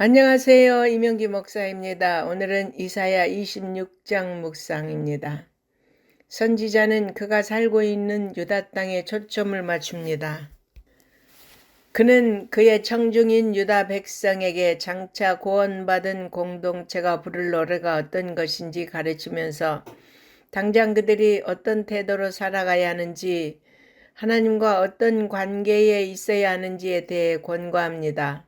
안녕하세요. 이명기 목사입니다. 오늘은 이사야 26장 묵상입니다. 선지자는 그가 살고 있는 유다 땅에 초점을 맞춥니다. 그는 그의 청중인 유다 백성에게 장차 구원받은 공동체가 부를 노래가 어떤 것인지 가르치면서 당장 그들이 어떤 태도로 살아가야 하는지, 하나님과 어떤 관계에 있어야 하는지에 대해 권고합니다.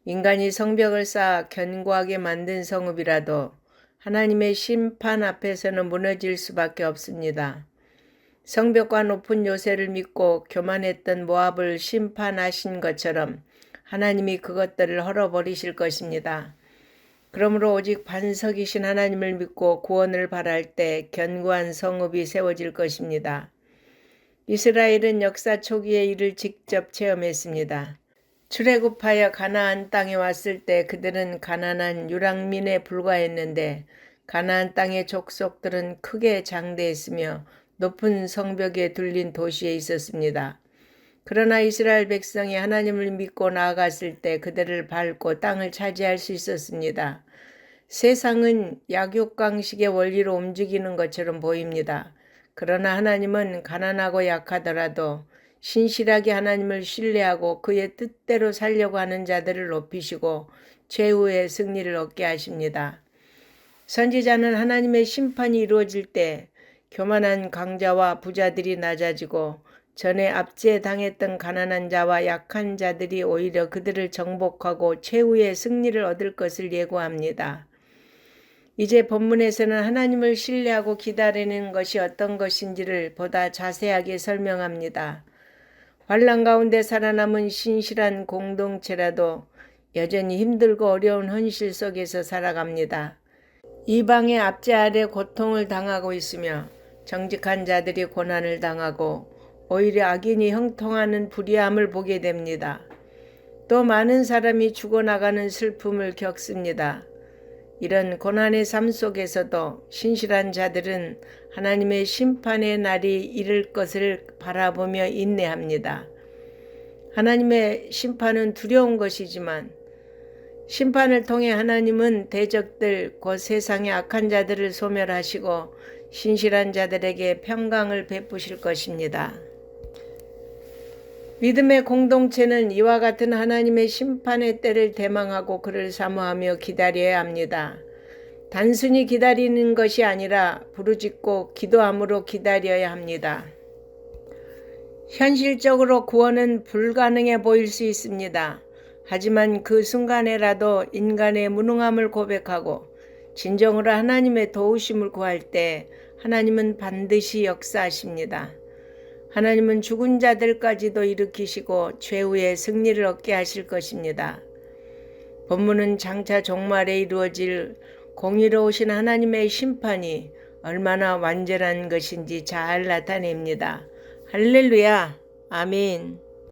인간이 성벽을 쌓아 견고하게 만든 성읍이라도 하나님의 심판 앞에서는 무너질 수밖에 없습니다. 성벽과 높은 요새를 믿고 교만했던 모압을 심판하신 것처럼 하나님이 그것들을 헐어버리실 것입니다. 그러므로 오직 반석이신 하나님을 믿고 구원을 바랄 때 견고한 성읍이 세워질 것입니다. 이스라엘은 역사 초기의 일을 직접 체험했습니다. 출애굽하여 가나안 땅에 왔을 때 그들은 가난한 유랑민에 불과했는데 가나안 땅의 족속들은 크게 장대했으며 높은 성벽에 둘린 도시에 있었습니다. 그러나 이스라엘 백성이 하나님을 믿고 나아갔을 때 그들을 밟고 땅을 차지할 수 있었습니다. 세상은 약육강식의 원리로 움직이는 것처럼 보입니다. 그러나 하나님은 가난하고 약하더라도 신실하게 하나님을 신뢰하고 그의 뜻대로 살려고 하는 자들을 높이시고 최후의 승리를 얻게 하십니다. 선지자는 하나님의 심판이 이루어질 때 교만한 강자와 부자들이 낮아지고 전에 압제당했던 가난한 자와 약한 자들이 오히려 그들을 정복하고 최후의 승리를 얻을 것을 예고합니다. 이제 본문에서는 하나님을 신뢰하고 기다리는 것이 어떤 것인지를 보다 자세하게 설명합니다. 환난 가운데 살아남은 신실한 공동체라도 여전히 힘들고 어려운 현실 속에서 살아갑니다. 이방의 압제 아래 고통을 당하고 있으며 정직한 자들이 고난을 당하고 오히려 악인이 형통하는 불의함을 보게 됩니다. 또 많은 사람이 죽어나가는 슬픔을 겪습니다. 이런 고난의 삶 속에서도 신실한 자들은 하나님의 심판의 날이 이를 것을 바라보며 인내합니다. 하나님의 심판은 두려운 것이지만 심판을 통해 하나님은 대적들 곧 세상의 악한 자들을 소멸하시고 신실한 자들에게 평강을 베푸실 것입니다. 믿음의 공동체는 이와 같은 하나님의 심판의 때를 대망하고 그를 사모하며 기다려야 합니다. 단순히 기다리는 것이 아니라 부르짖고 기도함으로 기다려야 합니다. 현실적으로 구원은 불가능해 보일 수 있습니다. 하지만 그 순간에라도 인간의 무능함을 고백하고 진정으로 하나님의 도우심을 구할 때 하나님은 반드시 역사하십니다. 하나님은 죽은 자들까지도 일으키시고 최후의 승리를 얻게 하실 것입니다. 본문은 장차 종말에 이루어질 공의로우신 하나님의 심판이 얼마나 완전한 것인지 잘 나타냅니다. 할렐루야, 아멘.